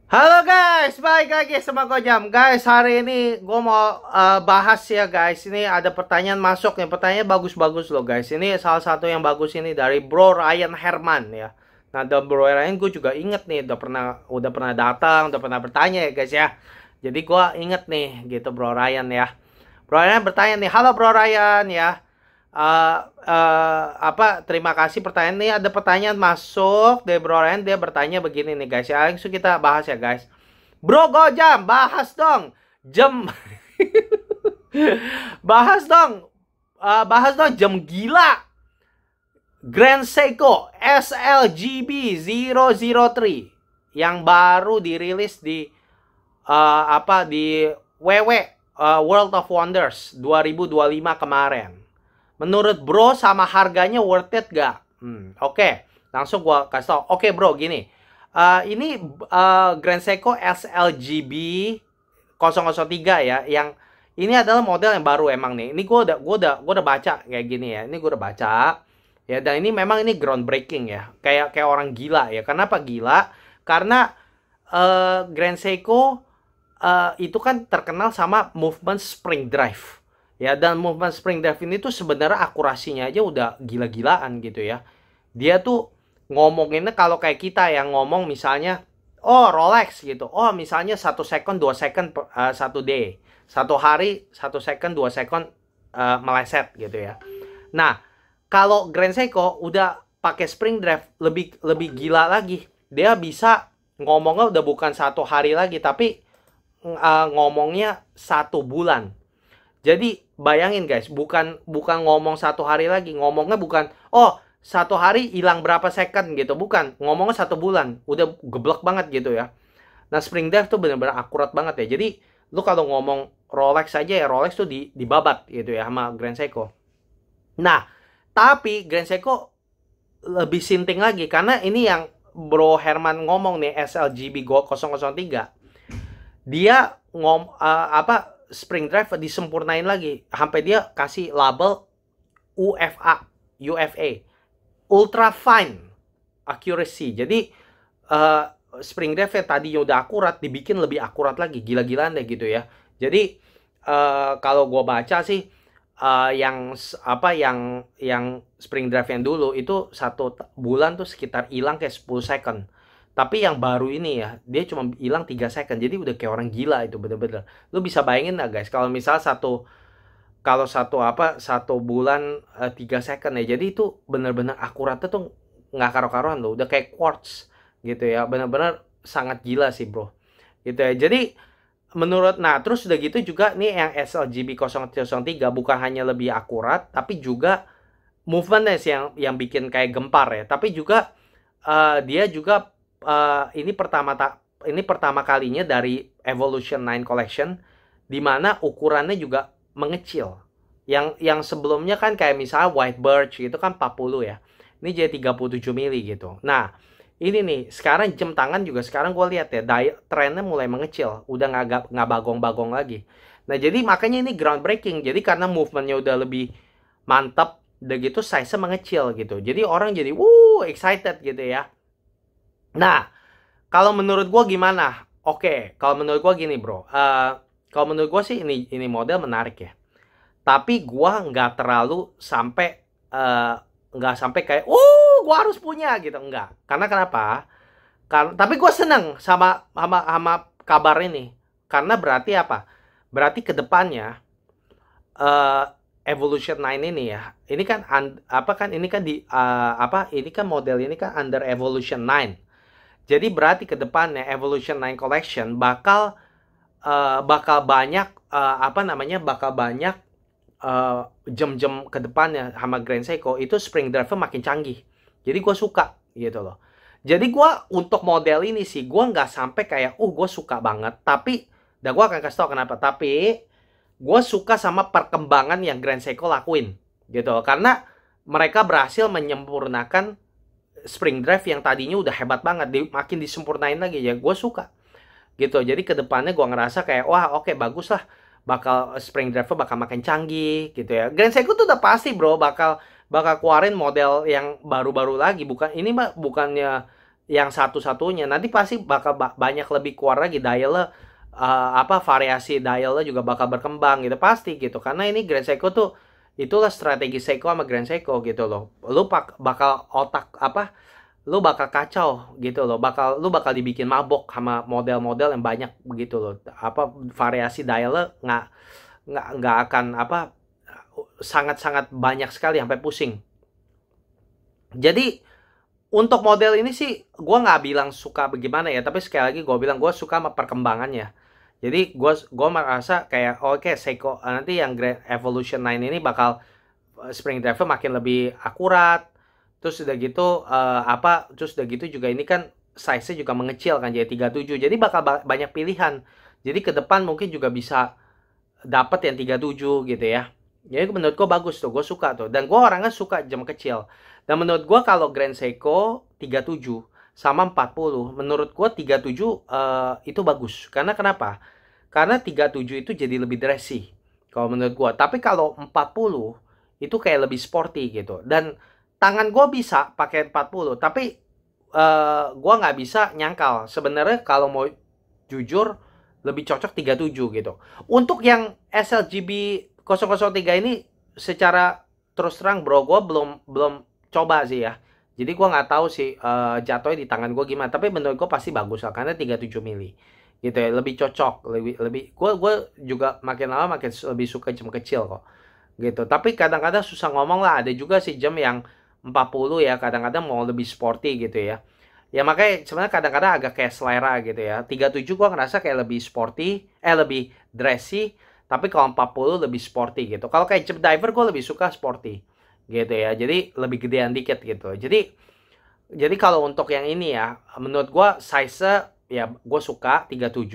Halo guys, balik lagi sama Gojam. Guys, hari ini gue mau bahas ya guys. Ini ada pertanyaan masuk nih. Pertanyaan bagus-bagus loh guys. Ini salah satu yang bagus ini dari Bro Ryan Herman ya. Nah, dan Bro Ryan gue juga inget nih, udah pernah datang, udah pernah bertanya ya guys ya. Jadi gue inget nih gitu Bro Ryan ya. Bro Ryan bertanya nih, halo Bro Ryan ya. Terima kasih pertanyaan nih, ada pertanyaan masuk dari Bro Ryan. Dia bertanya begini nih guys ya, langsung kita bahas ya guys. Bro Gojam, bahas dong bahas dong jam gila Grand Seiko SLGB 003 yang baru dirilis di di WW World of Wonders 2025 kemarin. Menurut bro sama harganya worth it gak? Oke. Langsung gua kasih tau. Oke bro, gini. Ini Grand Seiko SLGB 003 ya. Yang ini adalah model yang baru emang nih. Ini gua udah baca kayak gini ya. Ini gua udah baca. Ya, dan ini memang ini groundbreaking ya. Kayak orang gila ya. Kenapa gila? Karena Grand Seiko itu kan terkenal sama movement spring drive. Ya, dan movement spring drive ini tuh sebenarnya akurasinya aja udah gila-gilaan gitu ya. Dia tuh ngomonginnya kalau kayak kita yang ngomong misalnya, oh Rolex gitu. Oh misalnya 1 second 2 second 1 day. 1 hari 1 second 2 second meleset gitu ya. Nah, kalau Grand Seiko udah pakai spring drive lebih gila lagi. Dia bisa ngomongnya udah bukan 1 hari lagi, tapi ngomongnya 1 bulan. Jadi bayangin guys, bukan ngomong 1 hari lagi, ngomongnya bukan 1 hari hilang berapa second gitu, bukan, ngomongnya 1 bulan, udah geblek banget gitu ya. Nah spring drive tuh bener-bener akurat banget ya. Jadi lu kalau ngomong Rolex aja ya, Rolex tuh dibabat gitu ya sama Grand Seiko. Nah tapi Grand Seiko lebih sinting lagi, karena ini yang Bro Herman ngomong nih, SLGB 003, dia spring drive disempurnain lagi sampai dia kasih label UFA Ultra Fine Accuracy. Jadi spring drive yang tadinya udah akurat dibikin lebih akurat lagi, gila-gilaan deh gitu ya. Jadi kalau gue baca sih yang spring drive yang dulu itu 1 bulan tuh sekitar hilang kayak 10 second. Tapi yang baru ini ya, dia cuma hilang 3 second. Jadi udah kayak orang gila itu bener-bener. Lu bisa bayangin lah guys, kalau misal satu 1 bulan 3 second ya. Jadi itu bener-bener akuratnya tuh nggak karo-karuan loh. Udah kayak quartz gitu ya. Bener-bener sangat gila sih bro. Gitu ya. Jadi terus udah gitu juga nih yang SLGB 003 bukan hanya lebih akurat, tapi juga movementnya sih yang bikin kayak gempar ya. Tapi juga dia juga ini pertama kalinya dari Evolution 9 Collection di mana ukurannya juga mengecil. Yang sebelumnya kan kayak misalnya White Birch gitu kan 40 ya. Ini jadi 37 mili gitu. Nah, ini nih sekarang jam tangan juga sekarang gue lihat ya trennya mulai mengecil, udah nggak bagong-bagong lagi. Nah, jadi makanya ini groundbreaking. Jadi karena movementnya udah lebih mantap, udah gitu size-nya mengecil gitu. Jadi orang jadi excited gitu ya. Nah, kalau menurut gue gimana? Oke, kalau menurut gue gini bro. Kalau menurut gue sih ini model menarik ya. Tapi gue nggak terlalu sampai nggak sampai kayak, gue harus punya gitu, enggak. Karena kenapa? Tapi gue seneng sama kabar ini. Karena berarti apa? Berarti kedepannya Evolution 9 ini ya. Ini kan ini kan model ini kan under Evolution 9. Jadi berarti ke depannya Evolution 9 Collection bakal banyak jam-jam ke depannya sama Grand Seiko itu spring drive-nya makin canggih. Jadi gue suka gitu loh. Jadi gue untuk model ini sih gue nggak sampai kayak gue suka banget. Tapi gue akan kasih tau kenapa. Tapi gue suka sama perkembangan yang Grand Seiko lakuin gitu loh. Karena mereka berhasil menyempurnakan spring drive yang tadinya udah hebat banget, makin disempurnain lagi ya, gue suka gitu. Jadi kedepannya gue ngerasa kayak oke, bagus lah, bakal spring drive bakal makin canggih gitu ya. Grand Seiko tuh udah pasti bro bakal keluarin model yang baru-baru lagi. Bukan ini mah bukannya yang satu-satunya. Nanti pasti bakal banyak lebih keluar lagi dialnya, variasi dialnya juga bakal berkembang gitu pasti gitu. Karena ini Grand Seiko tuh itulah strategi Seiko sama Grand Seiko gitu loh. Bakal lu bakal kacau gitu loh. Lu bakal dibikin mabok sama model-model yang banyak begitu loh. Variasi dialnya nggak akan sangat-sangat banyak sekali sampai pusing. Jadi untuk model ini sih gue nggak bilang suka bagaimana ya, tapi sekali lagi gue bilang gue suka sama perkembangannya. Jadi gue merasa kayak oke, Seiko nanti yang Grand Evolution 9 ini bakal spring drive makin lebih akurat. Terus udah gitu terus udah gitu juga ini kan size-nya juga mengecil kan jadi 37. Jadi bakal banyak pilihan. Jadi ke depan mungkin juga bisa dapat yang 37 gitu ya. Jadi menurut gue bagus tuh, gue suka tuh. Dan gue orangnya suka jam kecil. Dan menurut gue kalau Grand Seiko 37 sama 40, menurut gue 37 itu bagus. Karena kenapa? Karena 37 itu jadi lebih dressy kalau menurut gue. Tapi kalau 40 itu kayak lebih sporty gitu. Dan tangan gue bisa pakai 40, tapi gue nggak bisa nyangkal. Sebenarnya kalau mau jujur lebih cocok 37 gitu. Untuk yang SLGB 003 ini secara terus terang bro, gue belum coba sih ya. Jadi gue nggak tahu sih jatuhnya di tangan gue gimana. Tapi menurut gue pasti bagus lah karena 37 mili gitu ya, lebih cocok, lebih gue juga makin lama makin lebih suka jam kecil kok gitu. Tapi kadang-kadang susah ngomong lah, ada juga sih jam yang 40 ya, kadang-kadang mau lebih sporty gitu ya. Ya makanya sebenarnya kadang-kadang agak kayak selera gitu ya. 37 gua ngerasa kayak lebih sporty, lebih dressy, tapi kalau 40 lebih sporty gitu. Kalau kayak jam diver gua lebih suka sporty gitu ya. Jadi lebih gedean dikit gitu. Jadi kalau untuk yang ini ya, menurut gua size ya gue suka 37.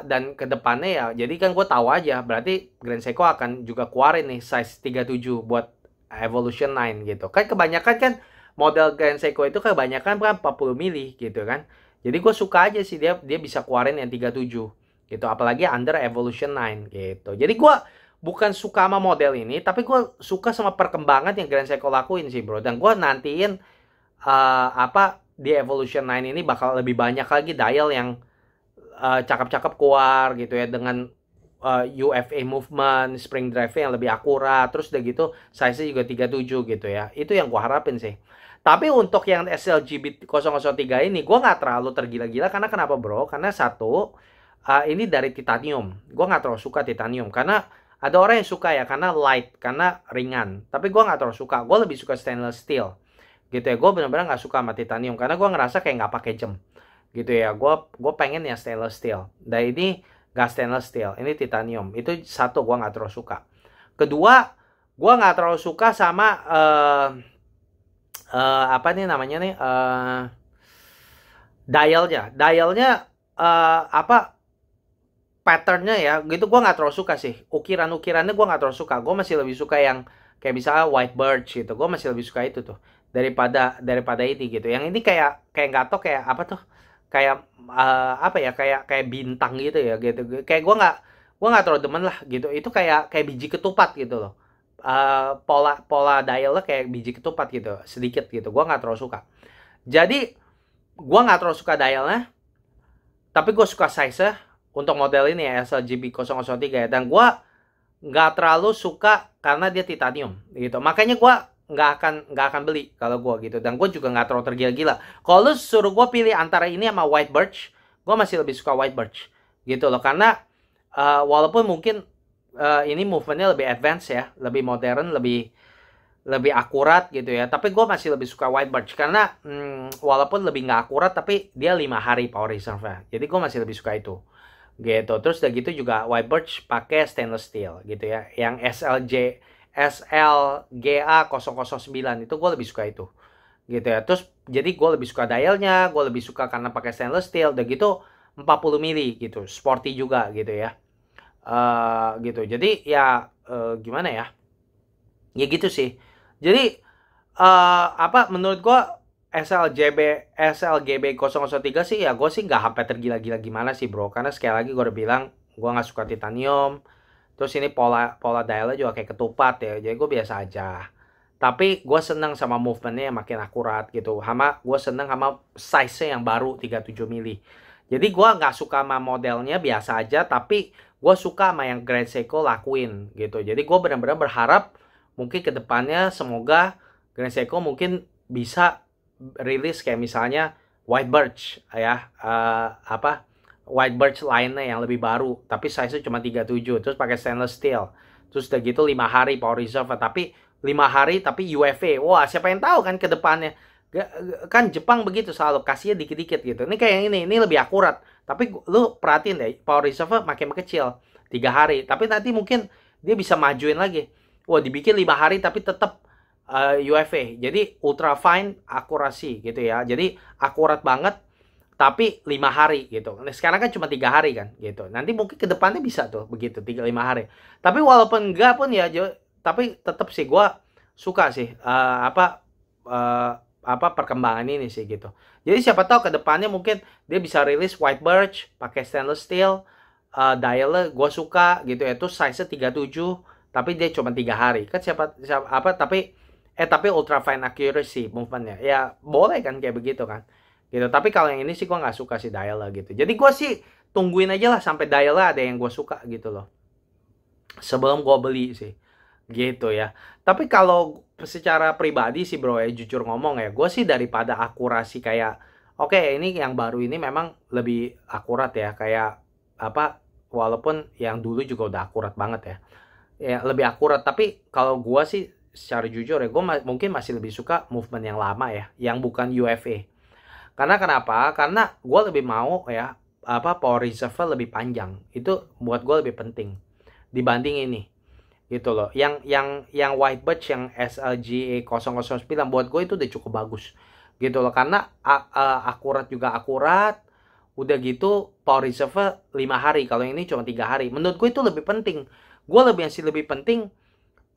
Dan kedepannya ya, jadi kan gue tahu aja berarti Grand Seiko akan juga keluarin nih size 37 buat Evolution 9 gitu kan. Kebanyakan kan model Grand Seiko itu kebanyakan kan 40 mili gitu kan. Jadi gue suka aja sih dia bisa keluarin yang 37 gitu, apalagi under Evolution 9 gitu. Jadi gue bukan suka sama model ini, tapi gue suka sama perkembangan yang Grand Seiko lakuin sih bro. Dan gue nantiin di Evolution 9 ini bakal lebih banyak lagi dial yang cakep-cakep keluar gitu ya, dengan UFA movement, spring drive yang lebih akurat, terus udah gitu size-nya juga 37 gitu ya. Itu yang gua harapin sih. Tapi untuk yang SLGB 003 ini gua nggak terlalu tergila-gila. Karena kenapa bro? Karena satu, ini dari titanium. Gua nggak terlalu suka titanium karena ada orang yang suka ya karena light, karena ringan. Tapi gua nggak terlalu suka. Gua lebih suka stainless steel gitu ya. Gue benar-benar nggak suka sama titanium karena gue ngerasa kayak nggak pakai jam gitu ya. Gue pengen ya stainless steel. Dan ini gak stainless steel, ini titanium. Itu satu, gue nggak terlalu suka. Kedua, gue nggak terlalu suka sama apa nih namanya nih, dialnya patternnya ya gitu. Gue nggak terlalu suka sih. Ukirannya gue nggak terlalu suka. Gue masih lebih suka yang kayak misalnya white birch gitu. Gue masih lebih suka itu tuh daripada ini gitu. Yang ini kayak nggak tau kayak apa tuh, kayak kayak bintang gitu ya gitu. Kayak gue nggak terlalu demen lah gitu. Itu kayak biji ketupat gitu loh. Pola dialnya kayak biji ketupat gitu, sedikit gitu. Gue nggak terlalu suka. Jadi gue nggak terlalu suka dialnya, tapi gue suka size untuk model ini ya, SLGB 003 ya. Dan gue nggak terlalu suka karena dia titanium gitu. Makanya gue nggak akan beli kalau gue gitu. Dan gue juga nggak terlalu tergila-gila. Kalau lu suruh gue pilih antara ini sama white birch, gue masih lebih suka white birch gitu loh. Karena walaupun mungkin ini movementnya lebih advance ya, lebih modern, lebih akurat gitu ya. Tapi gue masih lebih suka white birch karena walaupun lebih nggak akurat, tapi dia 5 hari power reserve ya. Jadi gue masih lebih suka itu gitu. Terus udah gitu juga white birch pakai stainless steel gitu ya. Yang SLGA 009 itu gue lebih suka itu gitu ya. Terus jadi gue lebih suka dialnya, gue lebih suka karena pakai stainless steel. Udah gitu 40 mili gitu, sporty juga gitu ya. Gitu. Jadi ya gimana ya? Ya gitu sih. Jadi menurut gue SLGB 003 sih ya, gue sih nggak sampai tergila-gila gimana sih bro. Karena sekali lagi gue udah bilang gue nggak suka titanium. Terus ini pola dialnya juga kayak ketupat ya. Jadi gue biasa aja Tapi gue seneng sama movementnya yang makin akurat gitu. Gue seneng sama size-nya yang baru 37 mili. Jadi gue nggak suka sama modelnya biasa aja, tapi gue suka sama yang Grand Seiko lakuin gitu. Jadi gue benar-benar berharap mungkin ke depannya semoga Grand Seiko mungkin bisa rilis kayak misalnya White Birch ya, White Birch lainnya yang lebih baru, tapi size-nya cuma 37, terus pakai stainless steel. Terus udah gitu 5 hari power reserve, tapi 5 hari tapi UFA. Wah, siapa yang tahu kan ke depannya. Kan Jepang begitu selalu kasihnya dikit-dikit gitu. Ini kayak yang ini lebih akurat. Tapi lu perhatiin deh, power reserve makin kecil 3 hari. Tapi nanti mungkin dia bisa majuin lagi. Wah, dibikin 5 hari tapi tetap UFA. Jadi ultra fine akurasi gitu ya. Jadi akurat banget tapi 5 hari gitu. Nah, sekarang kan cuma 3 hari kan gitu. Nanti mungkin ke depannya bisa tuh begitu 3-5 hari. Tapi walaupun enggak pun ya, tapi tetap sih gue suka sih perkembangan ini sih gitu. Jadi siapa tahu ke depannya mungkin dia bisa rilis White Birch pakai stainless steel, dialnya gue suka gitu ya. Itu size-nya 37 tapi dia cuma 3 hari. Kan tapi ultra fine accuracy movementnya. Ya boleh kan kayak begitu kan. Gitu. Tapi kalau yang ini sih gue nggak suka sih dialnya gitu. Jadi gue sih tungguin aja lah sampai dialnya ada yang gue suka gitu loh. Sebelum gue beli sih. Gitu ya. Tapi kalau secara pribadi sih bro ya, jujur ngomong ya, gue sih daripada akurasi kayak oke, ini yang baru ini memang lebih akurat ya, kayak walaupun yang dulu juga udah akurat banget ya. Ya lebih akurat, tapi kalau gue sih secara jujur ya, gue mungkin masih lebih suka movement yang lama ya, yang bukan UFA. Karena kenapa? Karena gue lebih mau ya power reserve lebih panjang. Itu buat gue lebih penting dibanding ini. Gitu loh. Yang White Birch yang SLGA 009 buat gue itu udah cukup bagus. Gitu loh. Karena akurat juga akurat. Udah gitu power reserve 5 hari. Kalau yang ini cuma 3 hari. Menurut gue itu lebih penting. Gue masih lebih penting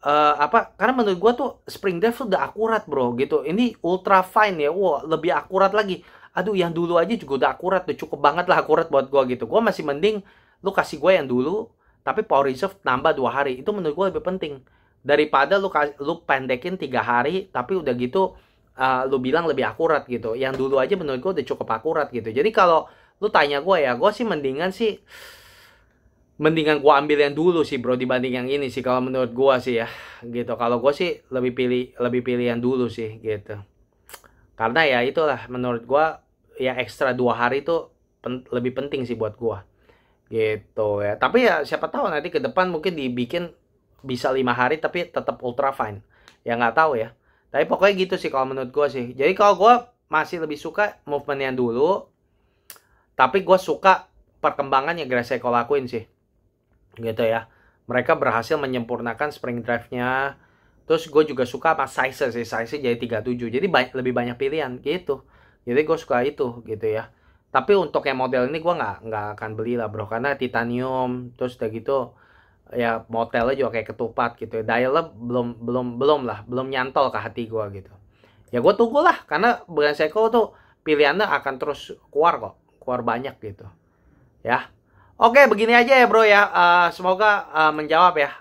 karena menurut gue tuh spring drive udah akurat bro gitu. Ini ultra fine ya. Wow, lebih akurat lagi. Aduh, yang dulu aja juga udah akurat, udah cukup banget lah akurat buat gue gitu. Gue masih mending lu kasih gue yang dulu, tapi power reserve nambah 2 hari. Itu menurut gue lebih penting daripada lu pendekin 3 hari, tapi udah gitu lu bilang lebih akurat gitu. Yang dulu aja menurut gue udah cukup akurat gitu. Jadi kalau lu tanya gue ya, gue sih mendingan gua ambil yang dulu sih bro dibanding yang ini sih kalau menurut gua sih ya gitu. Kalau gua sih lebih pilih yang dulu sih gitu. Karena ya itulah menurut gua ya ekstra 2 hari itu lebih penting sih buat gua gitu ya. Tapi ya siapa tahu nanti ke depan mungkin dibikin bisa 5 hari tapi tetap ultra fine. Ya nggak tahu ya. Tapi pokoknya gitu sih kalau menurut gua sih. Jadi kalau gua masih lebih suka movement yang dulu. Tapi gua suka perkembangan yang Grand Seiko lakuin sih. Gitu ya. Mereka berhasil menyempurnakan spring drive-nya. Terus gue juga suka sama size sih. Size-nya jadi 37. Jadi lebih banyak pilihan gitu. Jadi gue suka itu gitu ya. Tapi untuk yang model ini gue nggak akan beli lah bro. Karena titanium. Terus udah gitu ya modelnya juga kayak ketupat gitu ya. Dialnya belum nyantol ke hati gue gitu. Ya gue tunggu lah. Karena Grand Seiko tuh pilihannya akan terus keluar kok. Keluar banyak gitu. Ya. Oke, begini aja ya bro ya. Semoga menjawab ya.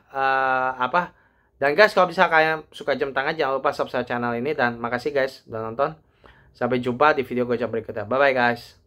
Dan guys, kalau bisa kalian suka jam tangan, jangan lupa subscribe channel ini. Dan makasih guys udah nonton. Sampai jumpa di video gue berikutnya. Bye bye guys.